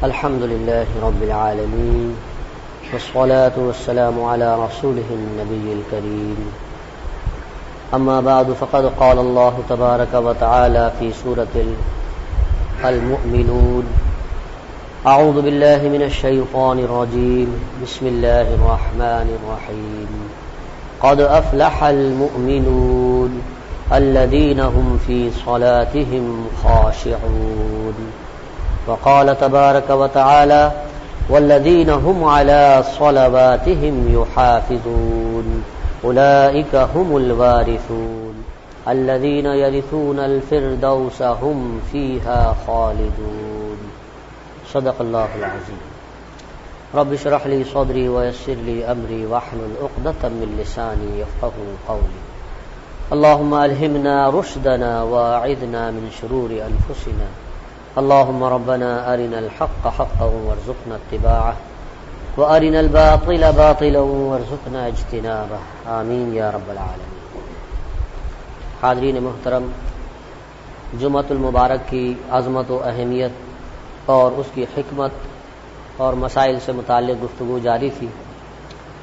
الحمد لله رب العالمين والصلاة والسلام على رسوله النبي الكريم أما بعد فقد قال الله تبارك وتعالى في سورة المؤمنون أعوذ بالله من الشيطان الرجيم بسم الله الرحمن الرحيم قد أفلح المؤمنون الذين هم في صلاتهم خاشعون وقال تبارك وتعالى والذين هم على صلواتهم يحافظون أولئك هم الوارثون الذين يرثون الفردوس هم فيها خالدون صدق الله العظيم رب اشرح لي صدري ويسر لي أمري واحلل عقدة من لساني يفقهوا قولي اللهم ألهمنا رشدنا وأعذنا من شرور أنفسنا اللهم ربنا أرنا الحق حقا وارزقنا اتباعه وأرنا الباطل باطلا وارزقنا اجتنابه آمین یا رب العالمین۔ حاضرین محترم، جمعۃ المبارک کی عظمت و اہمیت اور اس کی حکمت اور مسائل سے متعلق گفتگو جاری تھی،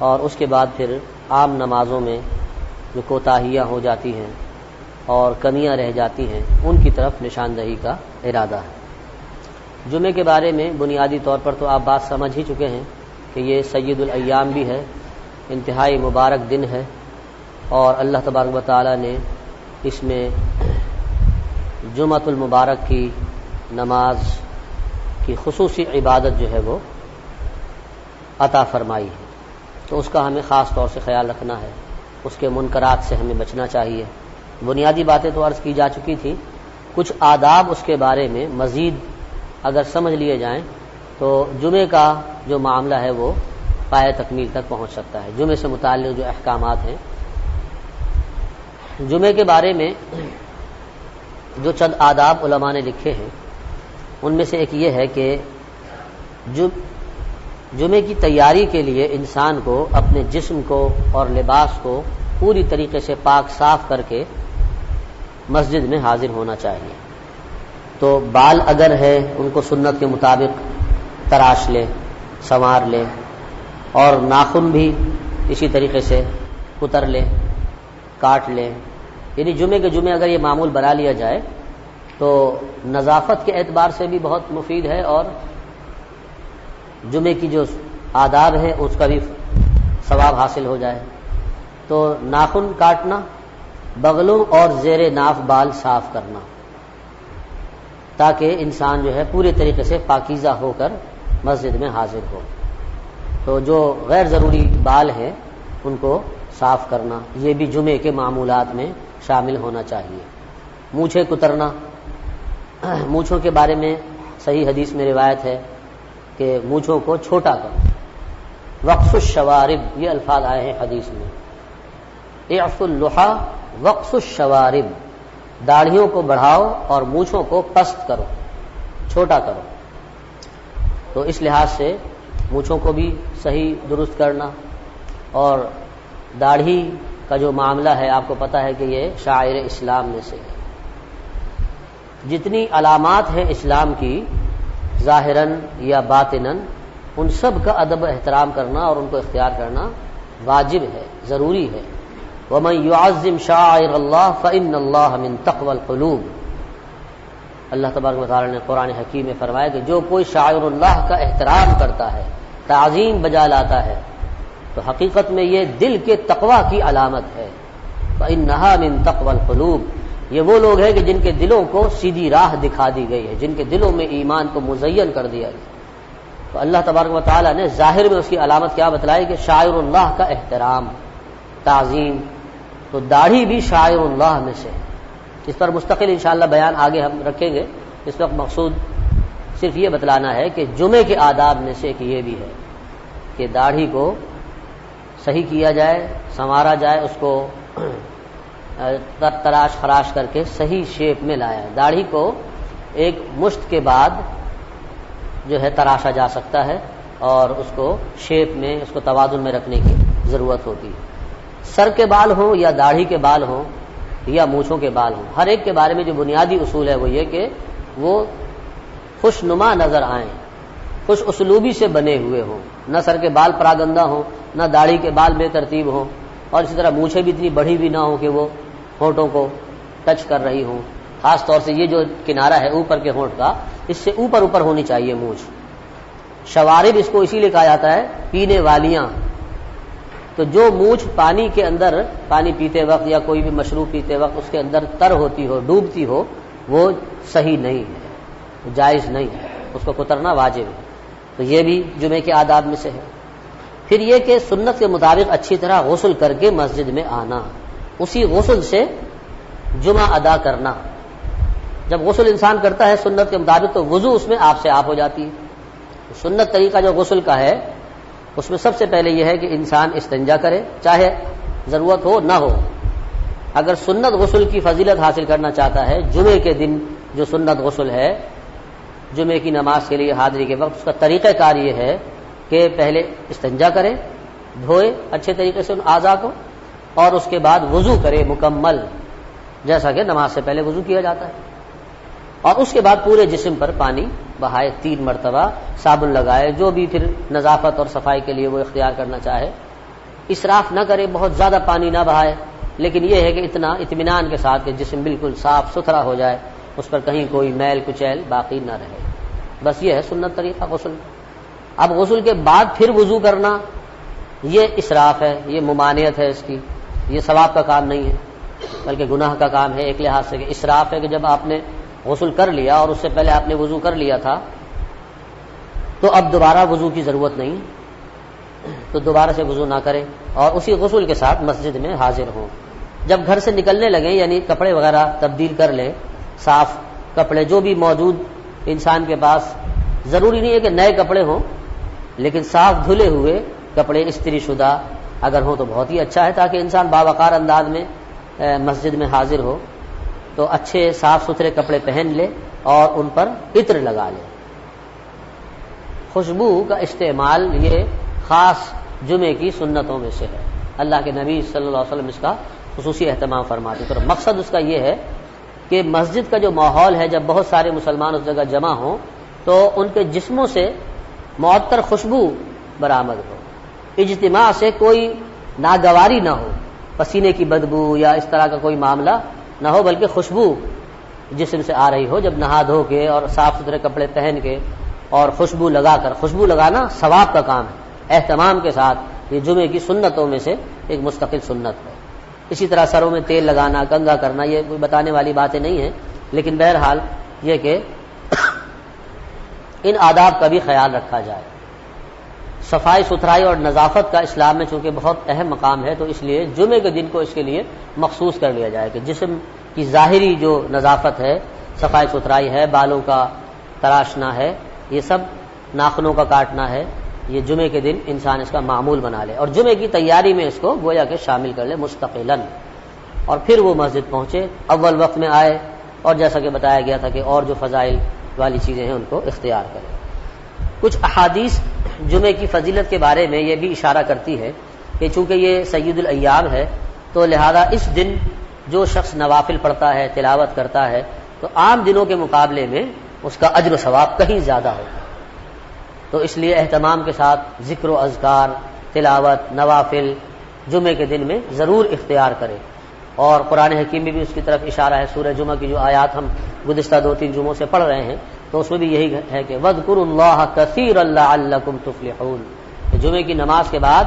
اور اس کے بعد پھر عام نمازوں میں جو کوتاہیاں ہو جاتی ہیں اور کمیاں رہ جاتی ہیں ان کی طرف نشاندہی کا ارادہ ہے۔ جمعے کے بارے میں بنیادی طور پر تو آپ بات سمجھ ہی چکے ہیں کہ یہ سید الایام بھی ہے، انتہائی مبارک دن ہے، اور اللہ تبارک و تعالی نے اس میں جمعۃ المبارک کی نماز کی خصوصی عبادت جو ہے وہ عطا فرمائی ہے، تو اس کا ہمیں خاص طور سے خیال رکھنا ہے، اس کے منکرات سے ہمیں بچنا چاہیے۔ بنیادی باتیں تو عرض کی جا چکی تھی، کچھ آداب اس کے بارے میں مزید اگر سمجھ لیے جائیں تو جمعے کا جو معاملہ ہے وہ پایہ تکمیل تک پہنچ سکتا ہے۔ جمعے سے متعلق جو احکامات ہیں، جمعے کے بارے میں جو چند آداب علماء نے لکھے ہیں ان میں سے ایک یہ ہے کہ جمعے کی تیاری کے لیے انسان کو اپنے جسم کو اور لباس کو پوری طریقے سے پاک صاف کر کے مسجد میں حاضر ہونا چاہیے۔ تو بال اگر ہے ان کو سنت کے مطابق تراش لے، سنوار لے، اور ناخن بھی اسی طریقے سے کتر لے، کاٹ لے، یعنی جمعے کے جمعے اگر یہ معمول بنا لیا جائے تو نظافت کے اعتبار سے بھی بہت مفید ہے، اور جمعے کی جو آداب ہے اس کا بھی ثواب حاصل ہو جائے۔ تو ناخن کاٹنا، بغلوں اور زیر ناف بال صاف کرنا، تاکہ انسان جو ہے پورے طریقے سے پاکیزہ ہو کر مسجد میں حاضر ہو۔ تو جو غیر ضروری بال ہیں ان کو صاف کرنا، یہ بھی جمعے کے معمولات میں شامل ہونا چاہیے۔ مونچھیں کترنا، مونچھوں کے بارے میں صحیح حدیث میں روایت ہے کہ مونچھوں کو چھوٹا کرو، وقص الشوارب، یہ الفاظ آئے ہیں حدیث میں، اعف اللحى وقص الشوارب، داڑھیوں کو بڑھاؤ اور مونچھوں کو پست کرو، چھوٹا کرو۔ تو اس لحاظ سے مونچھوں کو بھی صحیح درست کرنا، اور داڑھی کا جو معاملہ ہے آپ کو پتہ ہے کہ یہ شعائر اسلام میں سے ہے۔ جتنی علامات ہیں اسلام کی ظاہراً یا باطناً، ان سب کا ادب احترام کرنا اور ان کو اختیار کرنا واجب ہے، ضروری ہے۔ وَمَن يُعَظِّمْ شَعَائِرَ اللَّهِ فَإِنَّ اللَّهَ مِن تَقْوَى الْقُلُوبِ، اللہ تبارک و تعالی نے قرآن حکیم میں فرمایا کہ جو کوئی شاعر اللہ کا احترام کرتا ہے، تعظیم بجا لاتا ہے، تو حقیقت میں یہ دل کے تقوی کی علامت ہے۔ فَإِنَّهَا مِن تَقْوَى الْقُلُوبِ، یہ وہ لوگ ہیں کہ جن کے دلوں کو سیدھی راہ دکھا دی گئی ہے، جن کے دلوں میں ایمان کو مزین کر دیا گیا۔ تو اللہ تبارک و تعالی نے ظاہر میں اس کی علامت کیا بتلائی کہ شاعر اللہ کا احترام، تعظیم۔ تو داڑھی بھی شاعر اللہ میں سے، اس پر مستقل انشاءاللہ بیان آگے ہم رکھیں گے۔ اس وقت مقصود صرف یہ بتلانا ہے کہ جمعے کے آداب میں سے ایک یہ بھی ہے کہ داڑھی کو صحیح کیا جائے، سنوارا جائے، اس کو تراش خراش کر کے صحیح شیپ میں لایا ہے۔ داڑھی کو ایک مشت کے بعد جو ہے تراشا جا سکتا ہے، اور اس کو شیپ میں، اس کو توازن میں رکھنے کی ضرورت ہوتی ہے۔ سر کے بال ہوں یا داڑھی کے بال ہوں یا مونچھوں کے بال ہوں، ہر ایک کے بارے میں جو بنیادی اصول ہے وہ یہ کہ وہ خوش نما نظر آئیں، کچھ اسلوبی سے بنے ہوئے ہوں، نہ سر کے بال پراگندہ ہوں، نہ داڑھی کے بال بے ترتیب ہوں، اور اسی طرح مونچھیں بھی اتنی بڑھی بھی نہ ہوں کہ وہ ہونٹوں کو ٹچ کر رہی ہوں. خاص طور سے یہ جو کنارہ ہے اوپر کے ہونٹ کا، اس سے اوپر ہونی چاہیے مونچھ. شوارب اس کو اسی لیے کہا جاتا ہے پینے والیاں. تو جو مونچھ پانی کے اندر، پانی پیتے وقت یا کوئی بھی مشروب پیتے وقت اس کے اندر تر ہوتی ہو، ڈوبتی ہو، وہ صحیح نہیں ہے، جائز نہیں ہے، اس کو کترنا واجب ہے. تو یہ بھی جمعے کے آداب میں سے ہے. پھر یہ کہ سنت کے مطابق اچھی طرح غسل کر کے مسجد میں آنا، اسی غسل سے جمعہ ادا کرنا. جب غسل انسان کرتا ہے سنت کے مطابق تو وضو اس میں آپ سے آپ ہو جاتی ہے. سنت طریقہ جو غسل کا ہے اس میں سب سے پہلے یہ ہے کہ انسان استنجا کرے، چاہے ضرورت ہو نہ ہو. اگر سنت غسل کی فضیلت حاصل کرنا چاہتا ہے، جمعے کے دن جو سنت غسل ہے، جمعے کی نماز کے لیے حاضری کے وقت، اس کا طریقہ کار یہ ہے کہ پہلے استنجا کرے، دھوئے اچھے طریقے سے ان اعضاء کو، اور اس کے بعد وضو کرے مکمل، جیسا کہ نماز سے پہلے وضو کیا جاتا ہے. اور اس کے بعد پورے جسم پر پانی بہائے 3 مرتبہ، صابن لگائے، جو بھی پھر نظافت اور صفائی کے لیے وہ اختیار کرنا چاہے. اسراف نہ کرے، بہت زیادہ پانی نہ بہائے، لیکن یہ ہے کہ اتنا اطمینان کے ساتھ کہ جسم بالکل صاف ستھرا ہو جائے، اس پر کہیں کوئی میل کچیل باقی نہ رہے. بس یہ ہے سنت طریقہ غسل. اب غسل کے بعد پھر وضو کرنا یہ اسراف ہے، یہ ممانعت ہے اس کی، یہ ثواب کا کام نہیں ہے بلکہ گناہ کا کام ہے. ایک لحاظ سے کہ اسراف ہے کہ جب آپ نے غسل کر لیا اور اس سے پہلے آپ نے وضو کر لیا تھا تو اب دوبارہ وضو کی ضرورت نہیں، تو دوبارہ سے وضو نہ کریں اور اسی غسل کے ساتھ مسجد میں حاضر ہوں. جب گھر سے نکلنے لگیں یعنی کپڑے وغیرہ تبدیل کر لیں، صاف کپڑے جو بھی موجود انسان کے پاس، ضروری نہیں ہے کہ نئے کپڑے ہوں، لیکن صاف دھلے ہوئے کپڑے استری شدہ اگر ہوں تو بہت ہی اچھا ہے، تاکہ انسان باوقار انداز میں مسجد میں حاضر ہو. تو اچھے صاف ستھرے کپڑے پہن لے اور ان پر عطر لگا لے. خوشبو کا استعمال یہ خاص جمعے کی سنتوں میں سے ہے. اللہ کے نبی صلی اللہ علیہ وسلم اس کا خصوصی اہتمام فرماتے. تو مقصد اس کا یہ ہے کہ مسجد کا جو ماحول ہے، جب بہت سارے مسلمان اس جگہ جمع ہوں تو ان کے جسموں سے معطر خوشبو برآمد ہو، اجتماع سے کوئی ناگواری نہ ہو، پسینے کی بدبو یا اس طرح کا کوئی معاملہ نہ ہو، بلکہ خوشبو جسم سے آ رہی ہو جب نہا دھو کے اور صاف ستھرے کپڑے پہن کے اور خوشبو لگا کر. خوشبو لگانا ثواب کا کام ہے اہتمام کے ساتھ. یہ جمعے کی سنتوں میں سے ایک مستقل سنت ہے. اسی طرح سروں میں تیل لگانا، کنگھا کرنا، یہ کوئی بتانے والی باتیں نہیں ہیں، لیکن بہرحال یہ کہ ان آداب کا بھی خیال رکھا جائے. صفائی ستھرائی اور نظافت کا اسلام میں چونکہ بہت اہم مقام ہے، تو اس لیے جمعے کے دن کو اس کے لیے مخصوص کر لیا جائے کہ جسم کی ظاہری جو نظافت ہے، صفائی ستھرائی ہے، بالوں کا تراشنا ہے، یہ سب ناخنوں کا کاٹنا ہے، یہ جمعے کے دن انسان اس کا معمول بنا لے اور جمعے کی تیاری میں اس کو گویا کہ شامل کر لے مستقلاً. اور پھر وہ مسجد پہنچے، اول وقت میں آئے، اور جیسا کہ بتایا گیا تھا کہ اور جو فضائل والی چیزیں ہیں ان کو اختیار کرے. کچھ احادیث جمعے کی فضیلت کے بارے میں یہ بھی اشارہ کرتی ہے کہ چونکہ یہ سید الایام ہے تو لہذا اس دن جو شخص نوافل پڑھتا ہے، تلاوت کرتا ہے، تو عام دنوں کے مقابلے میں اس کا اجر و ثواب کہیں زیادہ ہوتا ہے. تو اس لیے اہتمام کے ساتھ ذکر و اذکار، تلاوت، نوافل جمعے کے دن میں ضرور اختیار کرے. اور قرآن حکیم میں بھی اس کی طرف اشارہ ہے. سورہ جمعہ کی جو آیات ہم گزشتہ 2-3 جمعوں سے پڑھ رہے ہیں تو اس میں بھی یہی ہے کہ وَاذْكُرُوا اللَّهَ كَثِيرًا لَعَلَّكُمْ تُفْلِحُونَ. جمعے کی نماز کے بعد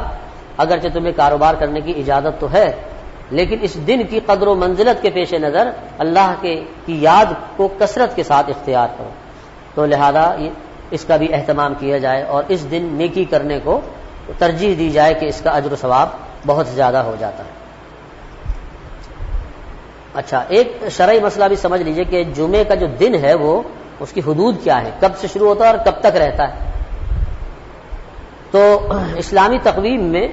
اگرچہ تمہیں کاروبار کرنے کی اجازت تو ہے، لیکن اس دن کی قدر و منزلت کے پیش نظر اللہ کی یاد کو کثرت کے ساتھ اختیار کرو. تو لہذا اس کا بھی اہتمام کیا جائے اور اس دن نیکی کرنے کو ترجیح دی جائے کہ اس کا اجر و ثواب بہت زیادہ ہو جاتا ہے. اچھا، ایک شرعی مسئلہ بھی سمجھ لیجئے کہ جمعے کا جو دن ہے وہ اس کی حدود کیا ہے، کب سے شروع ہوتا ہے اور کب تک رہتا ہے. تو اسلامی تقویم میں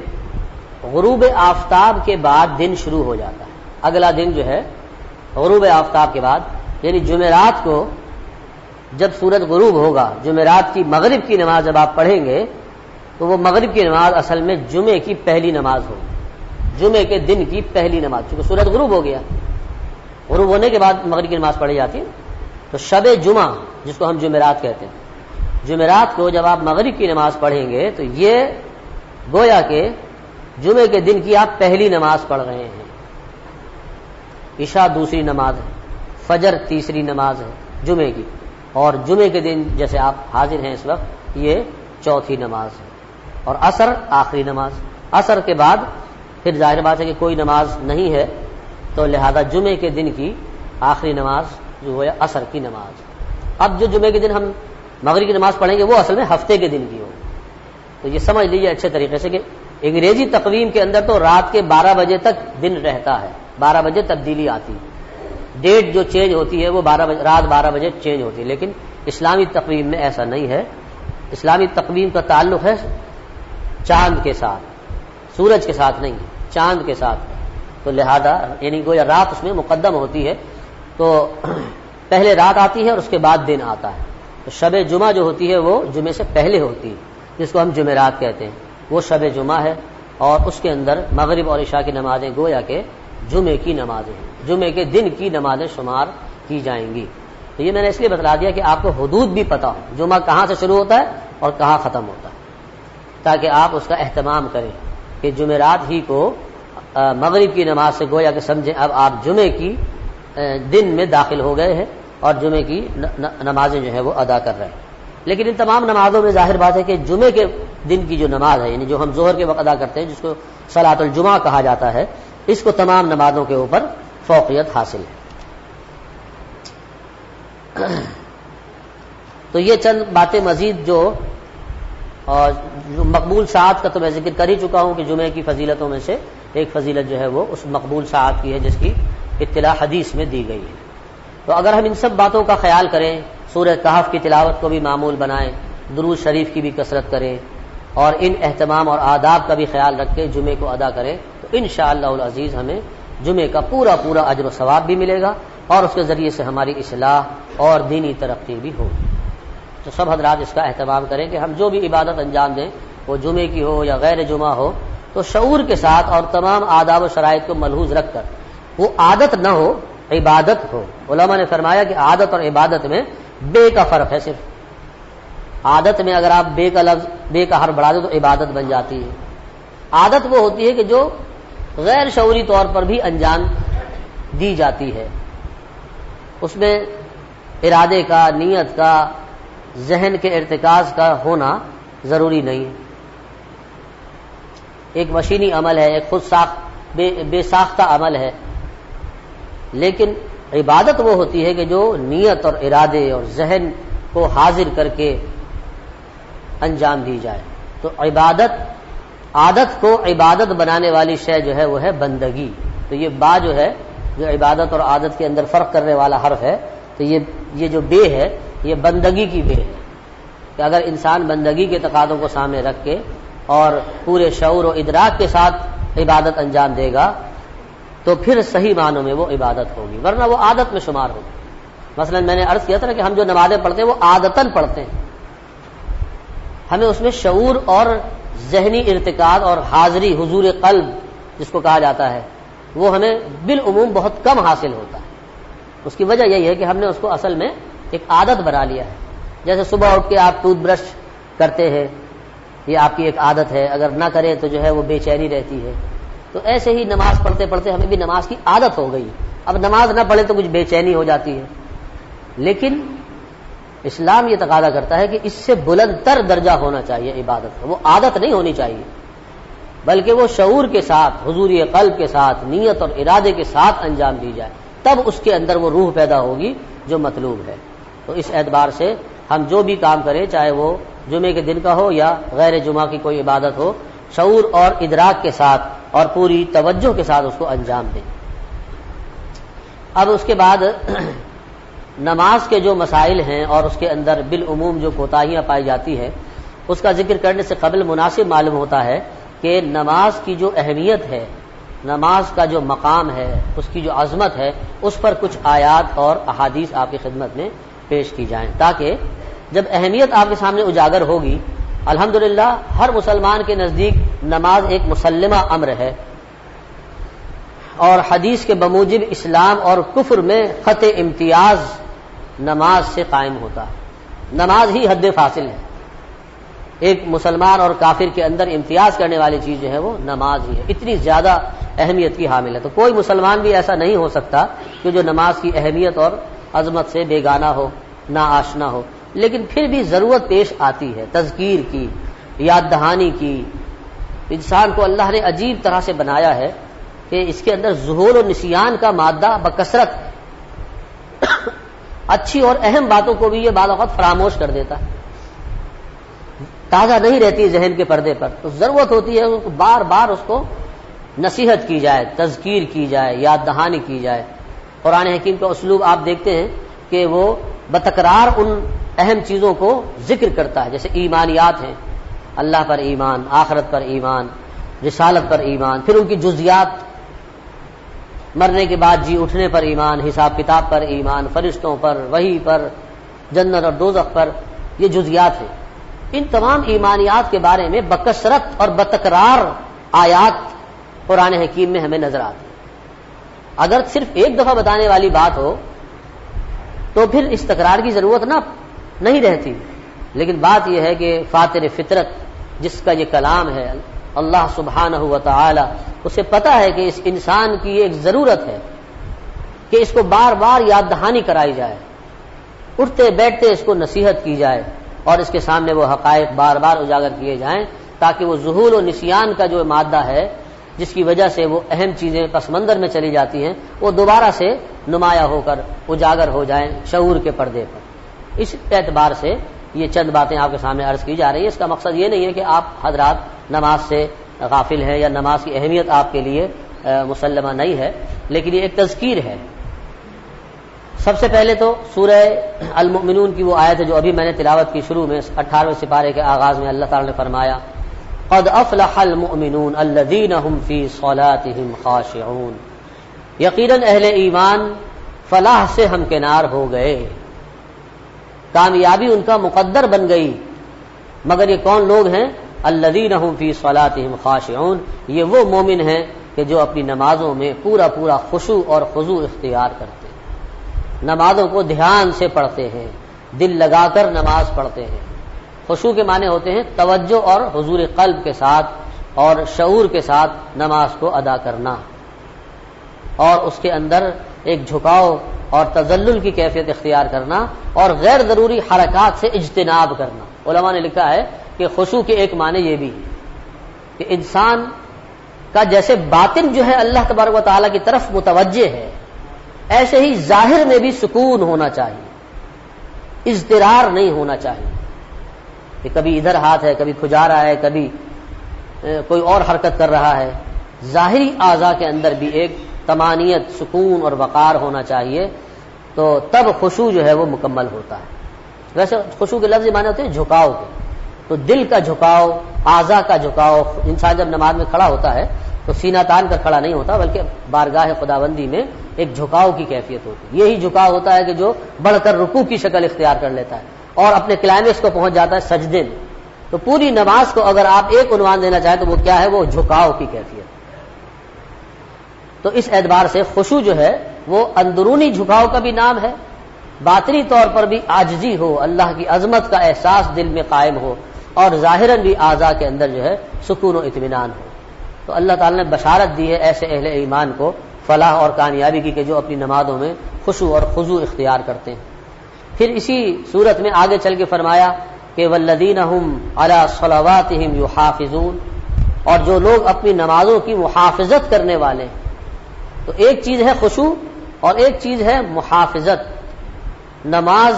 غروب آفتاب کے بعد دن شروع ہو جاتا ہے. اگلا دن جو ہے غروب آفتاب کے بعد، یعنی جمعرات کو جب سورج غروب ہوگا، جمعرات کی مغرب کی نماز جب آپ پڑھیں گے تو وہ مغرب کی نماز اصل میں جمعے کی پہلی نماز ہوگی، جمعے کے دن کی پہلی نماز. چونکہ سورج غروب ہو گیا، غروب ہونے کے بعد مغرب کی نماز پڑھی جاتی ہے. تو شب جمعہ جس کو ہم جمعرات کہتے ہیں، جمعرات کو جب آپ مغرب کی نماز پڑھیں گے تو یہ گویا کہ جمعے کے دن کی آپ پہلی نماز پڑھ رہے ہیں، عشاء دوسری نماز ہے، فجر تیسری نماز ہے جمعے کی، اور جمعے کے دن جیسے آپ حاضر ہیں اس وقت یہ چوتھی نماز ہے، اور عصر آخری نماز۔ عصر کے بعد پھر ظاہر بات ہے کہ کوئی نماز نہیں ہے، تو لہذا جمعے کے دن کی آخری نماز جو ہے عصر کی نماز۔ اب جو جمعے کے دن ہم مغرب کی نماز پڑھیں گے وہ اصل میں ہفتے کے دن کی ہو، تو یہ سمجھ لیجیے اچھے طریقے سے کہ انگریزی تقویم کے اندر تو رات کے 12 بجے تک دن رہتا ہے، 12 بجے تبدیلی آتی ہے، ڈیٹ جو چینج ہوتی ہے وہ رات 12 بجے چینج ہوتی ہے، لیکن اسلامی تقویم میں ایسا نہیں ہے۔ اسلامی تقویم کا تعلق ہے چاند کے ساتھ، سورج کے ساتھ نہیں، چاند کے ساتھ، تو لہذا یعنی گویا رات اس میں مقدم ہوتی ہے، تو پہلے رات آتی ہے اور اس کے بعد دن آتا ہے، تو شب جمعہ جو ہوتی ہے وہ جمعے سے پہلے ہوتی ہے، جس کو ہم جمعرات کہتے ہیں، وہ شب جمعہ ہے، اور اس کے اندر مغرب اور عشاء کی نمازیں گویا کہ جمعے کی نمازیں ہیں، جمعے کے دن کی نمازیں شمار کی جائیں گی۔ تو یہ میں نے اس لیے بتلا دیا کہ آپ کو حدود بھی پتہ ہو، جمعہ کہاں سے شروع ہوتا ہے اور کہاں ختم ہوتا ہے، تاکہ آپ اس کا اہتمام کریں کہ جمعرات ہی کو مغرب کی نماز سے گویا کہ سمجھیں اب آپ جمعے کی دن میں داخل ہو گئے ہیں اور جمعے کی نمازیں جو ہے وہ ادا کر رہے ہیں۔ لیکن ان تمام نمازوں میں ظاہر بات ہے کہ جمعے کے دن کی جو نماز ہے، یعنی جو ہم ظہر کے وقت ادا کرتے ہیں، جس کو صلاۃ الجمعہ کہا جاتا ہے، اس کو تمام نمازوں کے اوپر فوقیت حاصل ہے۔ تو یہ چند باتیں مزید جو مقبول ساعت کا تو میں ذکر کر ہی چکا ہوں کہ جمعے کی فضیلتوں میں سے ایک فضیلت جو ہے وہ اس مقبول ساعت کی ہے جس کی اطلاع حدیث میں دی گئی ہے۔ تو اگر ہم ان سب باتوں کا خیال کریں، سورہ کہف کی تلاوت کو بھی معمول بنائیں، درود شریف کی بھی کثرت کریں، اور ان اہتمام اور آداب کا بھی خیال رکھ کے جمعے کو ادا کریں، تو انشاءاللہ العزیز ہمیں جمعے کا پورا اجر و ثواب بھی ملے گا، اور اس کے ذریعے سے ہماری اصلاح اور دینی ترقی بھی ہوگی۔ تو سب حضرات اس کا اہتمام کریں کہ ہم جو بھی عبادت انجام دیں، وہ جمعے کی ہو یا غیر جمعہ ہو، تو شعور کے ساتھ اور تمام آداب و شرائط کو ملحوظ رکھ کر، وہ عادت نہ ہو، عبادت ہو۔ علماء نے فرمایا کہ عادت اور عبادت میں بے کا فرق ہے، صرف عادت میں اگر آپ بے کا حرف بڑھا دیں تو عبادت بن جاتی ہے۔ عادت وہ ہوتی ہے کہ جو غیر شعوری طور پر بھی انجام دی جاتی ہے، اس میں ارادے کا، نیت کا، ذہن کے ارتکاز کا ہونا ضروری نہیں ہے۔ ایک مشینی عمل ہے، ایک خود بے ساختہ عمل ہے، لیکن عبادت وہ ہوتی ہے کہ جو نیت اور ارادے اور ذہن کو حاضر کر کے انجام دی جائے۔ تو عادت کو عبادت بنانے والی شے جو ہے وہ ہے بندگی۔ تو یہ با جو ہے، جو عبادت اور عادت کے اندر فرق کرنے والا حرف ہے، تو یہ جو بے ہے یہ بندگی کی بے ہے، کہ اگر انسان بندگی کے تقاضوں کو سامنے رکھ کے اور پورے شعور و ادراک کے ساتھ عبادت انجام دے گا تو پھر صحیح معنوں میں وہ عبادت ہوگی، ورنہ وہ عادت میں شمار ہوگی۔ مثلا میں نے عرض کیا تھا نا کہ ہم جو نمازیں پڑھتے ہیں وہ عادتاً پڑھتے ہیں، ہمیں اس میں شعور اور ذہنی ارتکاز اور حاضری، حضور قلب جس کو کہا جاتا ہے، وہ ہمیں بالعموم بہت کم حاصل ہوتا ہے۔ اس کی وجہ یہی ہے کہ ہم نے اس کو اصل میں ایک عادت بنا لیا ہے۔ جیسے صبح اٹھ کے آپ ٹوتھ برش کرتے ہیں، یہ آپ کی ایک عادت ہے، اگر نہ کریں تو جو ہے وہ بے چینی رہتی ہے۔ تو ایسے ہی نماز پڑھتے پڑھتے ہمیں بھی نماز کی عادت ہو گئی، اب نماز نہ پڑھے تو کچھ بے چینی ہو جاتی ہے۔ لیکن اسلام یہ تقاضا کرتا ہے کہ اس سے بلند تر درجہ ہونا چاہیے عبادت کا، وہ عادت نہیں ہونی چاہیے، بلکہ وہ شعور کے ساتھ، حضور قلب کے ساتھ، نیت اور ارادے کے ساتھ انجام دی جائے، تب اس کے اندر وہ روح پیدا ہوگی جو مطلوب ہے۔ تو اس اعتبار سے ہم جو بھی کام کریں، چاہے وہ جمعے کے دن کا ہو یا غیر جمعہ کی کوئی عبادت ہو، شعور اور ادراک کے ساتھ اور پوری توجہ کے ساتھ اس کو انجام دیں۔ اب اس کے بعد نماز کے جو مسائل ہیں اور اس کے اندر بالعموم جو کوتاہیاں پائی جاتی ہے، اس کا ذکر کرنے سے قبل مناسب معلوم ہوتا ہے کہ نماز کی جو اہمیت ہے، نماز کا جو مقام ہے، اس کی جو عظمت ہے، اس پر کچھ آیات اور احادیث آپ کی خدمت میں پیش کی جائیں، تاکہ جب اہمیت آپ کے سامنے اجاگر ہوگی، الحمدللہ ہر مسلمان کے نزدیک نماز ایک مسلمہ امر ہے، اور حدیث کے بموجب اسلام اور کفر میں خط امتیاز نماز سے قائم ہوتا ہے۔ نماز ہی حد فاصل ہے. ایک مسلمان اور کافر کے اندر امتیاز کرنے والی چیز جو ہے وہ نماز ہی ہے، اتنی زیادہ اہمیت کی حامل ہے. تو کوئی مسلمان بھی ایسا نہیں ہو سکتا کہ جو نماز کی اہمیت اور عظمت سے بیگانہ ہو، نا آشنا ہو. لیکن پھر بھی ضرورت پیش آتی ہے تذکیر کی، یاد دہانی کی. انسان کو اللہ نے عجیب طرح سے بنایا ہے کہ اس کے اندر ذہول و نسیان کا مادہ بکثرت ہے. اچھی اور اہم باتوں کو بھی یہ بعض اوقات فراموش کر دیتا ہے، تازہ نہیں رہتی ذہن کے پردے پر. تو ضرورت ہوتی ہے اس کو بار بار اس کو نصیحت کی جائے، تذکیر کی جائے، یاد دہانی کی جائے. قرآن حکیم کا اسلوب آپ دیکھتے ہیں کہ وہ بتکرار ان اہم چیزوں کو ذکر کرتا ہے. جیسے ایمانیات ہیں، اللہ پر ایمان، آخرت پر ایمان، رسالت پر ایمان، پھر ان کی جزیات، مرنے کے بعد جی اٹھنے پر ایمان، حساب کتاب پر ایمان، فرشتوں پر، وحی پر، جنت اور دوزخ پر، یہ جزیات ہیں. ان تمام ایمانیات کے بارے میں بکثرت اور بتکرار آیات قرآن حکیم میں ہمیں نظر آتی ہیں. اگر صرف ایک دفعہ بتانے والی بات ہو تو پھر اس تکرار کی ضرورت نہیں رہتی. لیکن بات یہ ہے کہ فاطر فطرت جس کا یہ کلام ہے اللہ سبحانہ و تعالی، اسے پتہ ہے کہ اس انسان کی ایک ضرورت ہے کہ اس کو بار بار یاد دہانی کرائی جائے، اٹھتے بیٹھتے اس کو نصیحت کی جائے اور اس کے سامنے وہ حقائق بار بار اجاگر کیے جائیں، تاکہ وہ ذہول و نسیان کا جو مادہ ہے جس کی وجہ سے وہ اہم چیزیں پس منظر میں چلی جاتی ہیں، وہ دوبارہ سے نمایاں ہو کر اجاگر ہو جائیں شعور کے پردے پر. اس اعتبار سے یہ چند باتیں آپ کے سامنے عرض کی جا رہی ہیں. اس کا مقصد یہ نہیں ہے کہ آپ حضرات نماز سے غافل ہیں یا نماز کی اہمیت آپ کے لیے مسلمہ نہیں ہے، لیکن یہ ایک تذکیر ہے. سب سے پہلے تو سورہ المؤمنون کی وہ آیت ہے جو ابھی میں نے تلاوت کی شروع میں 18ویں سپارے کے آغاز میں اللہ تعالی نے فرمایا قد افلح المؤمنون الذین هم فی صلاتهم خاشعون. یقیناً اہل ایمان فلاح سے ہمکنار ہو گئے، کامیابی ان کا مقدر بن گئی. مگر یہ کون لوگ ہیں؟ الذین هم فی صلاتهم خاشعون، یہ وہ مومن ہیں کہ جو اپنی نمازوں میں پورا پورا خشوع اور خضوع اختیار کرتے ہیں، نمازوں کو دھیان سے پڑھتے ہیں، دل لگا کر نماز پڑھتے ہیں. خشوع کے معنی ہوتے ہیں توجہ اور حضور قلب کے ساتھ اور شعور کے ساتھ نماز کو ادا کرنا، اور اس کے اندر ایک جھکاؤ اور تذلل کی کیفیت اختیار کرنا اور غیر ضروری حرکات سے اجتناب کرنا. علماء نے لکھا ہے کہ خشوع کے ایک معنی یہ بھی کہ انسان کا جیسے باطن جو ہے اللہ تبارک و تعالیٰ کی طرف متوجہ ہے، ایسے ہی ظاہر میں بھی سکون ہونا چاہیے، اضطرار نہیں ہونا چاہیے کہ کبھی ادھر ہاتھ ہے، کبھی کھجا رہا ہے، کبھی کوئی اور حرکت کر رہا ہے. ظاہری اعضاء کے اندر بھی ایک طمانینت، سکون اور وقار ہونا چاہیے، تو تب خشوع جو ہے وہ مکمل ہوتا ہے. ویسے خشوع کے لفظ معنی ہوتے ہیں جھکاؤ کے، تو دل کا جھکاؤ، اعضاء کا جھکاؤ. انسان جب نماز میں کھڑا ہوتا ہے تو سینہ تان کر کھڑا نہیں ہوتا، بلکہ بارگاہ خداوندی میں ایک جھکاؤ کی کیفیت ہوتی ہے. یہی جھکاؤ ہوتا ہے کہ جو بڑھ کر رکوع کی شکل اختیار کر لیتا ہے اور اپنے کلائمیکس کو پہنچ جاتا ہے سجدے میں. تو پوری نماز کو اگر آپ ایک عنوان دینا چاہیں تو وہ کیا ہے؟ وہ جھکاؤ کی کیفیت. تو اس اعتبار سے خشوع جو ہے وہ اندرونی جھکاؤ کا بھی نام ہے، باطنی طور پر بھی عاجزی ہو، اللہ کی عظمت کا احساس دل میں قائم ہو، اور ظاہراً بھی اعضاء کے اندر جو ہے سکون و اطمینان ہو. تو اللہ تعالی نے بشارت دی ہے ایسے اہل ایمان کو فلاح اور کامیابی کی کہ جو اپنی نمازوں میں خشوع اور خضوع اختیار کرتے ہیں. پھر اسی صورت میں آگے چل کے فرمایا کہ والذین هم علی صلواتهم یحافظون، اور جو لوگ اپنی نمازوں کی محافظت کرنے والے ہیں. تو ایک چیز ہے خشوع اور ایک چیز ہے محافظت. نماز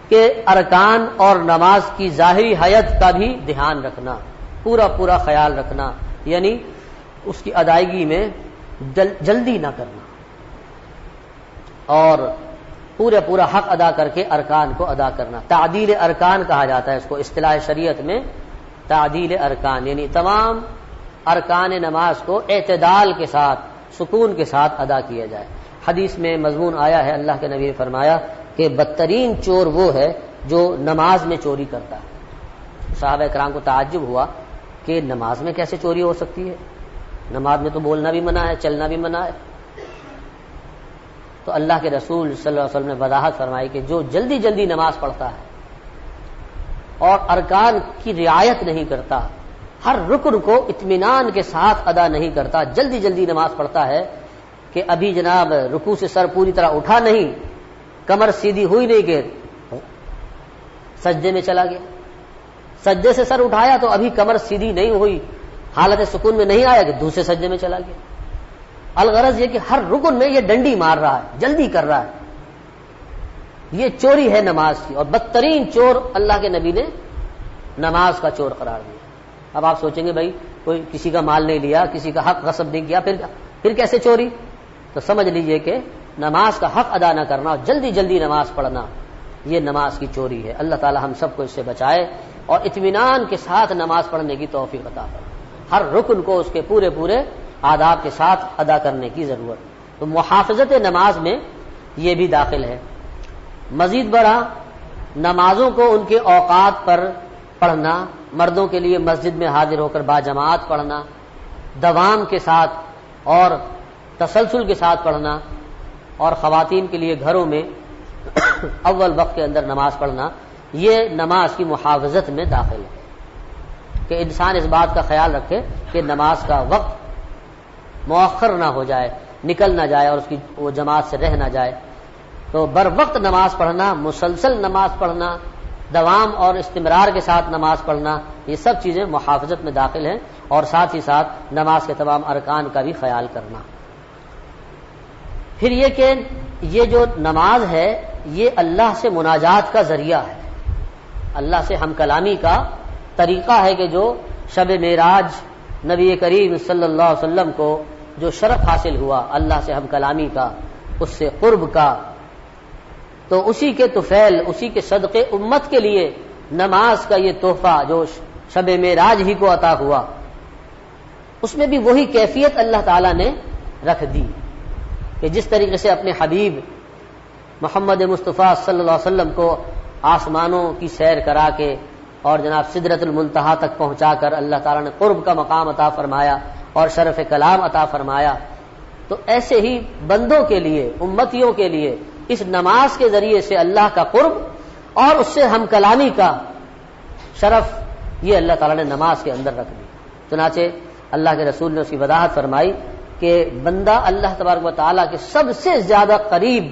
کے ارکان اور نماز کی ظاہری حیت کا بھی دھیان رکھنا، پورا پورا خیال رکھنا، یعنی اس کی ادائیگی میں جلدی نہ کرنا اور پورا حق ادا کر کے ارکان کو ادا کرنا. تعدیل ارکان کہا جاتا ہے اس کو اصطلاح شریعت میں. تعدیل ارکان یعنی تمام ارکان نماز کو اعتدال کے ساتھ، سکون کے ساتھ ادا کیا جائے. حدیث میں مضمون آیا ہے، اللہ کے نبی نے فرمایا کہ بدترین چور وہ ہے جو نماز میں چوری کرتا ہے. صحابہ کرام کو تعجب ہوا کہ نماز میں کیسے چوری ہو سکتی ہے؟ نماز میں تو بولنا بھی منع ہے، چلنا بھی منع ہے. تو اللہ کے رسول صلی اللہ علیہ وسلم نے وضاحت فرمائی کہ جو جلدی جلدی نماز پڑھتا ہے اور ارکان کی رعایت نہیں کرتا، ہر رکن کو اطمینان کے ساتھ ادا نہیں کرتا، جلدی جلدی نماز پڑھتا ہے کہ ابھی جناب رکوع سے سر پوری طرح اٹھا نہیں، کمر سیدھی ہوئی نہیں کہ سجدے میں چلا گیا، سجدے سے سر اٹھایا تو ابھی کمر سیدھی نہیں ہوئی، حالت سکون میں نہیں آیا کہ دوسرے سجدے میں چلا گیا۔ الغرض یہ کہ ہر رکن میں یہ ڈنڈی مار رہا ہے، جلدی کر رہا ہے، یہ چوری ہے نماز کی، اور بدترین چور اللہ کے نبی نے نماز کا چور قرار دیا۔ اب آپ سوچیں گے بھائی کوئی کسی کا مال نہیں لیا، کسی کا حق غصب نہیں کیا، پھر کیسے چوری؟ تو سمجھ لیجئے کہ نماز کا حق ادا نہ کرنا، جلدی جلدی نماز پڑھنا، یہ نماز کی چوری ہے۔ اللہ تعالی ہم سب کو اس سے بچائے اور اطمینان کے ساتھ نماز پڑھنے کی توفیق عطا فرمائے۔ ہر رکن کو اس کے پورے پورے آداب کے ساتھ ادا کرنے کی ضرورت۔ تو محافظت نماز میں یہ بھی داخل ہے۔ مزید برآں نمازوں کو ان کے اوقات پر پڑھنا، مردوں کے لیے مسجد میں حاضر ہو کر باجماعت پڑھنا، دوام کے ساتھ اور تسلسل کے ساتھ پڑھنا، اور خواتین کے لیے گھروں میں اول وقت کے اندر نماز پڑھنا، یہ نماز کی محافظت میں داخل ہے کہ انسان اس بات کا خیال رکھے کہ نماز کا وقت مؤخر نہ ہو جائے، نکل نہ جائے اور اس کی وہ جماعت سے رہ نہ جائے۔ تو بر وقت نماز پڑھنا، مسلسل نماز پڑھنا، دوام اور استمرار کے ساتھ نماز پڑھنا، یہ سب چیزیں محافظت میں داخل ہیں، اور ساتھ ہی ساتھ نماز کے تمام ارکان کا بھی خیال کرنا۔ پھر یہ کہ یہ جو نماز ہے یہ اللہ سے مناجات کا ذریعہ ہے، اللہ سے ہم کلامی کا طریقہ ہے کہ جو شب معراج نبی کریم صلی اللہ علیہ وسلم کو جو شرف حاصل ہوا اللہ سے ہم کلامی کا، اس سے قرب کا، تو اسی کے طفیل، اسی کے صدقے امت کے لیے نماز کا یہ تحفہ جو شب معراج ہی کو عطا ہوا، اس میں بھی وہی کیفیت اللہ تعالی نے رکھ دی کہ جس طریقے سے اپنے حبیب محمد مصطفیٰ صلی اللہ علیہ وسلم کو آسمانوں کی سیر کرا کے اور جناب سدرۃ المنتہا تک پہنچا کر اللہ تعالیٰ نے قرب کا مقام عطا فرمایا اور شرف کلام عطا فرمایا، تو ایسے ہی بندوں کے لیے، امتیوں کے لیے اس نماز کے ذریعے سے اللہ کا قرب اور اس سے ہم کلامی کا شرف یہ اللہ تعالیٰ نے نماز کے اندر رکھ دی۔ چنانچہ اللہ کے رسول نے اس کی وضاحت فرمائی کہ بندہ اللہ تبارک و تعالیٰ کے سب سے زیادہ قریب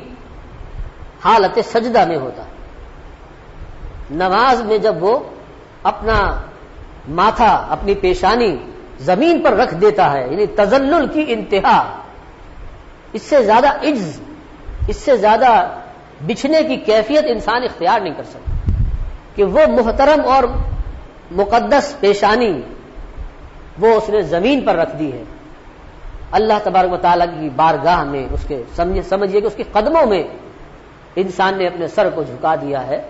حالت سجدہ میں ہوتا ہے۔ نماز میں جب وہ اپنا ماتھا، اپنی پیشانی زمین پر رکھ دیتا ہے، یعنی تذلل کی انتہا، اس سے زیادہ عجز، اس سے زیادہ بچھنے کی کیفیت انسان اختیار نہیں کر سکتا کہ وہ محترم اور مقدس پیشانی وہ اس نے زمین پر رکھ دی ہے اللہ تبارک و تعالیٰ کی بارگاہ میں، اس کے سمجھیے کہ اس کے قدموں میں انسان نے اپنے سر کو جھکا دیا ہے۔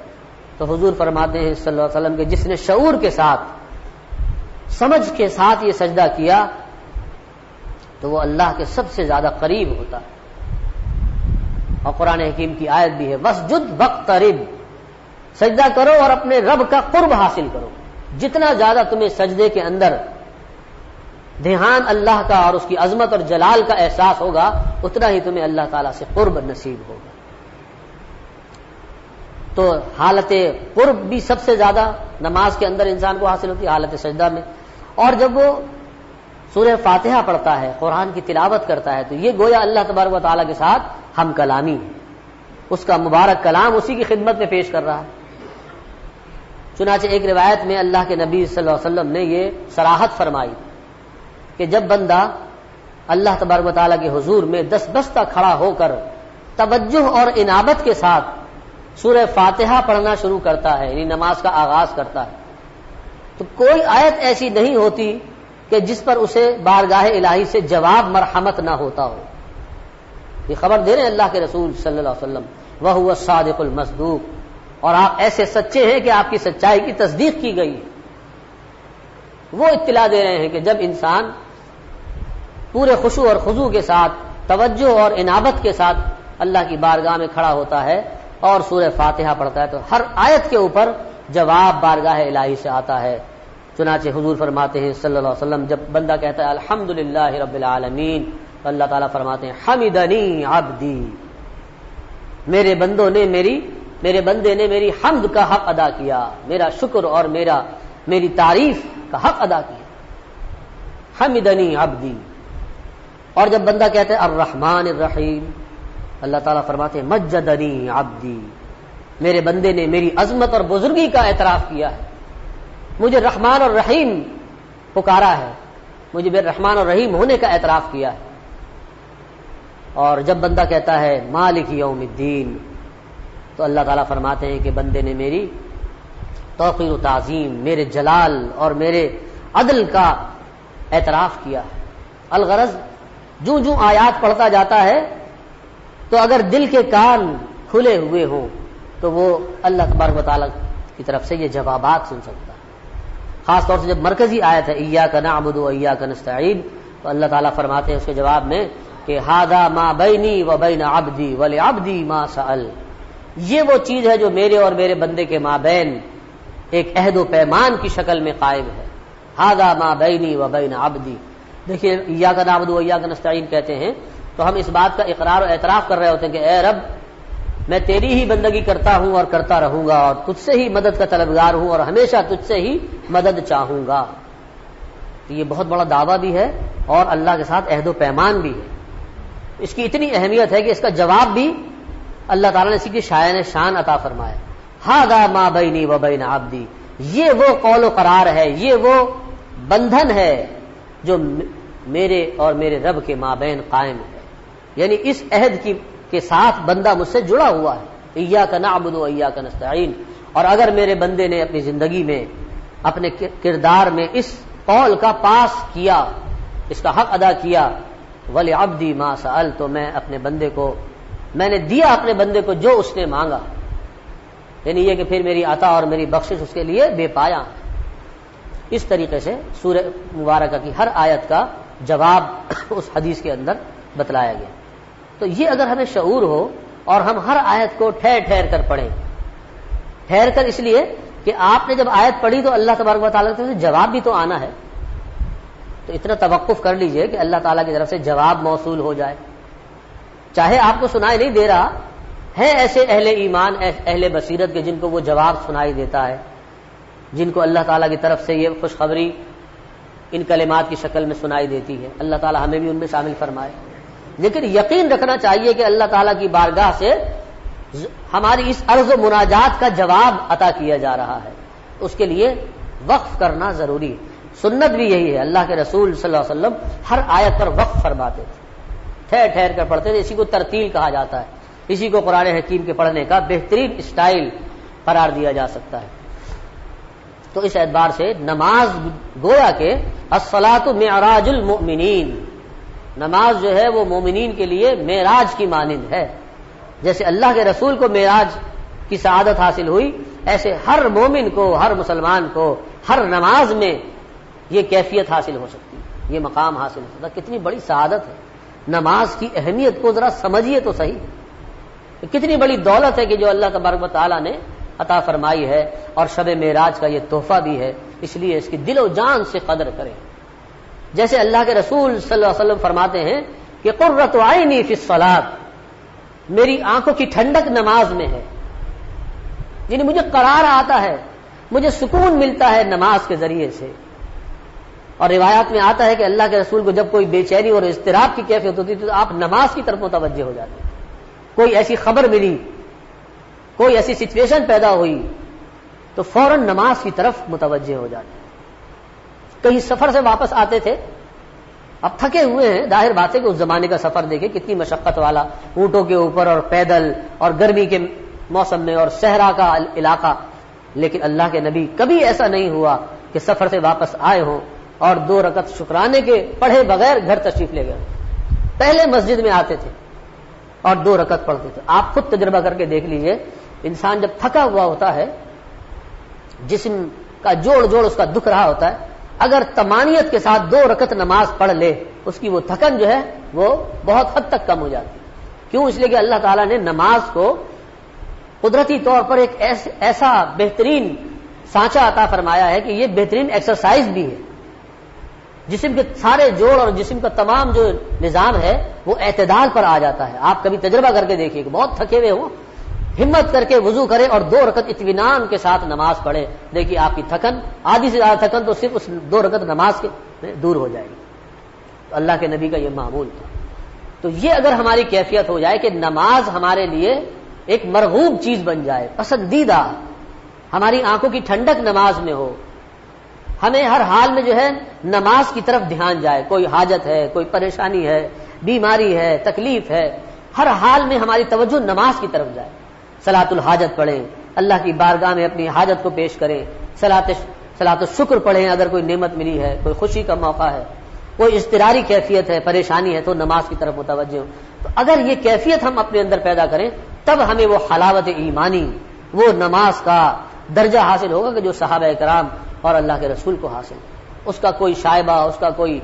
تو حضور فرماتے ہیں صلی اللہ علیہ وسلم کہ جس نے شعور کے ساتھ، سمجھ کے ساتھ یہ سجدہ کیا تو وہ اللہ کے سب سے زیادہ قریب ہوتا ہے۔ اور قرآن حکیم کی آیت بھی ہے وَاسْجُدْ وَاقْتَرِبْ، سجدہ کرو اور اپنے رب کا قرب حاصل کرو۔ جتنا زیادہ تمہیں سجدے کے اندر دھیان اللہ کا اور اس کی عظمت اور جلال کا احساس ہوگا، اتنا ہی تمہیں اللہ تعالیٰ سے قرب نصیب ہوگا۔ تو حالت قرب بھی سب سے زیادہ نماز کے اندر انسان کو حاصل ہوتی ہے، حالت سجدہ میں۔ اور جب وہ سورہ فاتحہ پڑھتا ہے، قرآن کی تلاوت کرتا ہے، تو یہ گویا اللہ تبارک و تعالیٰ کے ساتھ ہم کلامی ہے، اس کا مبارک کلام اسی کی خدمت میں پیش کر رہا ہے۔ چنانچہ ایک روایت میں اللہ کے نبی صلی اللہ علیہ وسلم نے یہ صراحت فرمائی کہ جب بندہ اللہ تبارک و تعالیٰ کے حضور میں دستبستہ کھڑا ہو کر توجہ اور انابت کے ساتھ سورہ فاتحہ پڑھنا شروع کرتا ہے، یعنی نماز کا آغاز کرتا ہے، تو کوئی آیت ایسی نہیں ہوتی کہ جس پر اسے بارگاہ الہی سے جواب مرحمت نہ ہوتا ہو۔ یہ خبر دے رہے ہیں اللہ کے رسول صلی اللہ علیہ وسلم وَهُوَ الصَّادِقُ الْمَصْدُوقُ، اور آپ ایسے سچے ہیں کہ آپ کی سچائی کی تصدیق کی گئی ہے۔ وہ اطلاع دے رہے ہیں کہ جب انسان پورے خشوع اور خضوع کے ساتھ، توجہ اور انابت کے ساتھ اللہ کی بارگاہ میں کھڑا ہوتا ہے اور سورہ فاتحہ پڑھتا ہے، تو ہر آیت کے اوپر جواب بارگاہ الہی سے آتا ہے۔ چنانچہ حضور فرماتے ہیں صلی اللہ علیہ وسلم جب بندہ کہتا ہے الحمدللہ رب العالمین، تو اللہ تعالیٰ فرماتے ہیں حمدنی عبدی، میرے بندوں نے میری میرے بندے نے میری حمد کا حق ادا کیا، میرا شکر اور میری تعریف کا حق ادا کیا. حمدنی عبدی. اور جب بندہ کہتا ہے الرحمن الرحیم، اللہ تعالیٰ فرماتے ہیں مجدنی عبدی، میرے بندے نے میری عظمت اور بزرگی کا اعتراف کیا ہے، مجھے رحمان اور رحیم پکارا ہے، مجھے بے رحمان اور رحیم ہونے کا اعتراف کیا ہے. اور جب بندہ کہتا ہے مالک یوم الدین، تو اللہ تعالیٰ فرماتے ہیں کہ بندے نے میری توقیر و تعظیم، میرے جلال اور میرے عدل کا اعتراف کیا ہے. الغرض جو آیات پڑھتا جاتا ہے تو اگر دل کے کان کھلے ہوئے ہوں تو وہ اللہ تبارک و تعالیٰ کی طرف سے یہ جوابات سن سکتا ہے. خاص طور سے جب مرکزی آیت ہے ایاک نعبد و ایاک نستعین، تو اللہ تعالیٰ فرماتے ہیں اس کے جواب میں کہ ھذا ما بینی و بین عبدی ولعبدی ما سأل، یہ وہ چیز ہے جو میرے اور میرے بندے کے مابین ایک عہد و پیمان کی شکل میں قائم ہے. ھذا ما بینی و بین عبدی. دیکھیے ایاک نعبد و ایاک نستعین کہتے ہیں تو ہم اس بات کا اقرار و اعتراف کر رہے ہوتے ہیں کہ اے رب میں تیری ہی بندگی کرتا ہوں اور کرتا رہوں گا، اور تجھ سے ہی مدد کا طلبگار ہوں اور ہمیشہ تجھ سے ہی مدد چاہوں گا. تو یہ بہت بڑا دعویٰ بھی ہے اور اللہ کے ساتھ عہد و پیمان بھی ہے. اس کی اتنی اہمیت ہے کہ اس کا جواب بھی اللہ تعالیٰ نے اسی کی شان عطا فرمایا. ھذا ما بینی و بین عبدی، یہ وہ قول و قرار ہے، یہ وہ بندھن ہے جو میرے اور میرے رب کے مابین قائم ہے. یعنی اس عہد کے ساتھ بندہ مجھ سے جڑا ہوا ہے. ایاک نعبد و ایاک نستعین. اور اگر میرے بندے نے اپنی زندگی میں اپنے کردار میں اس قول کا پاس کیا، اس کا حق ادا کیا، ولعبدی ما سأل، تو میں اپنے بندے کو، میں نے دیا اپنے بندے کو جو اس نے مانگا. یعنی یہ کہ پھر میری عطا اور میری بخشش اس کے لیے بے پایا. اس طریقے سے سورہ مبارکہ کی ہر آیت کا جواب اس حدیث کے اندر بتلایا گیا. تو یہ اگر ہمیں شعور ہو اور ہم ہر آیت کو ٹھہر ٹھہر کر پڑھیں، ٹھہر کر اس لیے کہ آپ نے جب آیت پڑھی تو اللہ تبارک و تعالیٰ کی طرف سے جواب بھی تو آنا ہے. تو اتنا توقف کر لیجئے کہ اللہ تعالیٰ کی طرف سے جواب موصول ہو جائے. چاہے آپ کو سنائی نہیں دے رہا ہے، ایسے اہل ایمان اہل بصیرت کے جن کو وہ جواب سنائی دیتا ہے، جن کو اللہ تعالیٰ کی طرف سے یہ خوشخبری ان کلمات کی شکل میں سنائی دیتی ہے. اللہ تعالیٰ ہمیں بھی ان میں شامل فرمائے. لیکن یقین رکھنا چاہیے کہ اللہ تعالیٰ کی بارگاہ سے ہماری اس عرض و مناجات کا جواب عطا کیا جا رہا ہے. اس کے لیے وقف کرنا ضروری ہے. سنت بھی یہی ہے، اللہ کے رسول صلی اللہ علیہ وسلم ہر آیت پر وقف فرماتے تھے، ٹھہر ٹھہر کر پڑھتے تھے. اسی کو ترتیل کہا جاتا ہے، اسی کو قرآن حکیم کے پڑھنے کا بہترین اسٹائل قرار دیا جا سکتا ہے. تو اس اعتبار سے نماز گویا کہ الصلاۃ معراج المؤمنین، نماز جو ہے وہ مومنین کے لیے معراج کی مانند ہے. جیسے اللہ کے رسول کو معراج کی سعادت حاصل ہوئی، ایسے ہر مومن کو، ہر مسلمان کو ہر نماز میں یہ کیفیت حاصل ہو سکتی ہے، یہ مقام حاصل ہو سکتا ہے. کتنی بڑی سعادت ہے. نماز کی اہمیت کو ذرا سمجھیے تو صحیح، کتنی بڑی دولت ہے کہ جو اللہ تبارک و تعالیٰ نے عطا فرمائی ہے. اور شب معراج کا یہ تحفہ بھی ہے، اس لیے اس کی دل و جان سے قدر کریں. جیسے اللہ کے رسول صلی اللہ علیہ وسلم فرماتے ہیں کہ قرۃ عینی فی الصلاۃ، میری آنکھوں کی ٹھنڈک نماز میں ہے. یعنی مجھے قرار آتا ہے، مجھے سکون ملتا ہے نماز کے ذریعے سے. اور روایات میں آتا ہے کہ اللہ کے رسول کو جب کوئی بے چینی اور اضطراب کی کیفیت ہوتی تھی تو آپ نماز کی طرف متوجہ ہو جاتے. کوئی ایسی خبر ملی، کوئی ایسی سچویشن پیدا ہوئی تو فوراً نماز کی طرف متوجہ ہو جاتے. کہیں سفر سے واپس آتے تھے، اب تھکے ہوئے ہیں، ظاہر بات ہے کہ اس زمانے کا سفر دیکھیں کتنی مشقت والا، اونٹوں کے اوپر اور پیدل اور گرمی کے موسم میں اور صحرا کا علاقہ. لیکن اللہ کے نبی کبھی ایسا نہیں ہوا کہ سفر سے واپس آئے ہوں اور 2 رکعت شکرانے کے پڑھے بغیر گھر تشریف لے گئے. پہلے مسجد میں آتے تھے اور 2 رکعت پڑھتے تھے. آپ خود تجربہ کر کے دیکھ لیجئے، انسان جب تھکا ہوا ہوتا ہے، جسم کا جوڑ اس کا دکھ رہا ہوتا ہے، اگر طمانیت کے ساتھ 2 رکعت نماز پڑھ لے، اس کی وہ تھکن جو ہے وہ بہت حد تک کم ہو جاتی ہے. کیوں؟ اس لیے کہ اللہ تعالیٰ نے نماز کو قدرتی طور پر ایک ایسا بہترین سانچہ عطا فرمایا ہے کہ یہ بہترین ایکسرسائز بھی ہے. جسم کے سارے جوڑ اور جسم کا تمام جو نظام ہے وہ اعتدال پر آ جاتا ہے. آپ کبھی تجربہ کر کے دیکھیے کہ بہت تھکے ہوئے ہوں ہمت کر کے وضو کرے اور 2 رکعت اطمینان کے ساتھ نماز پڑھے. دیکھیے آپ کی تھکن، آدھی سے زیادہ تھکن تو صرف اس 2 رکعت نماز کے دور ہو جائے گی. تو اللہ کے نبی کا یہ معمول تھا. تو یہ اگر ہماری کیفیت ہو جائے کہ نماز ہمارے لیے ایک مرغوب چیز بن جائے، پسندیدہ، ہماری آنکھوں کی ٹھنڈک نماز میں ہو، ہمیں ہر حال میں جو ہے نماز کی طرف دھیان جائے. کوئی حاجت ہے، کوئی پریشانی ہے، بیماری ہے، تکلیف ہے، ہر حال میں ہماری توجہ نماز کی طرف جائے. صلاۃ الحاجت پڑھیں، اللہ کی بارگاہ میں اپنی حاجت کو پیش کریں. صلاۃ الشکر پڑھیں اگر کوئی نعمت ملی ہے، کوئی خوشی کا موقع ہے، کوئی اضطراری کیفیت ہے، پریشانی ہے، تو نماز کی طرف متوجہ ہو. تو اگر یہ کیفیت ہم اپنے اندر پیدا کریں تب ہمیں وہ حلاوت ایمانی، وہ نماز کا درجہ حاصل ہوگا کہ جو صحابہ کرام اور اللہ کے رسول کو حاصل. اس کا کوئی شائبہ، اس کا کوئی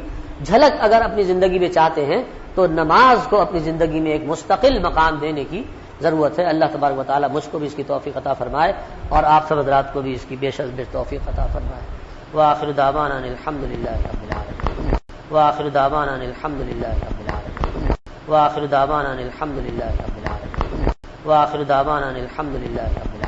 جھلک اگر اپنی زندگی میں چاہتے ہیں تو نماز کو اپنی زندگی میں ایک مستقل مقام دینے کی ضرورت ہے. اللہ تبارک و تعالی مجھ کو بھی اس کی توفیق عطا فرمائے اور آپ سب حضرات کو بھی اس کی بے شک بے توفیق عطا فرمائے. وآخر دعوانا الحمدللہ رب العالمین. وآخر دعوانا الحمدللہ رب العالمین. وآخر دعوانا الحمدللہ رب العالمین. وآخر دعوانا الحمدللہ رب العالمین.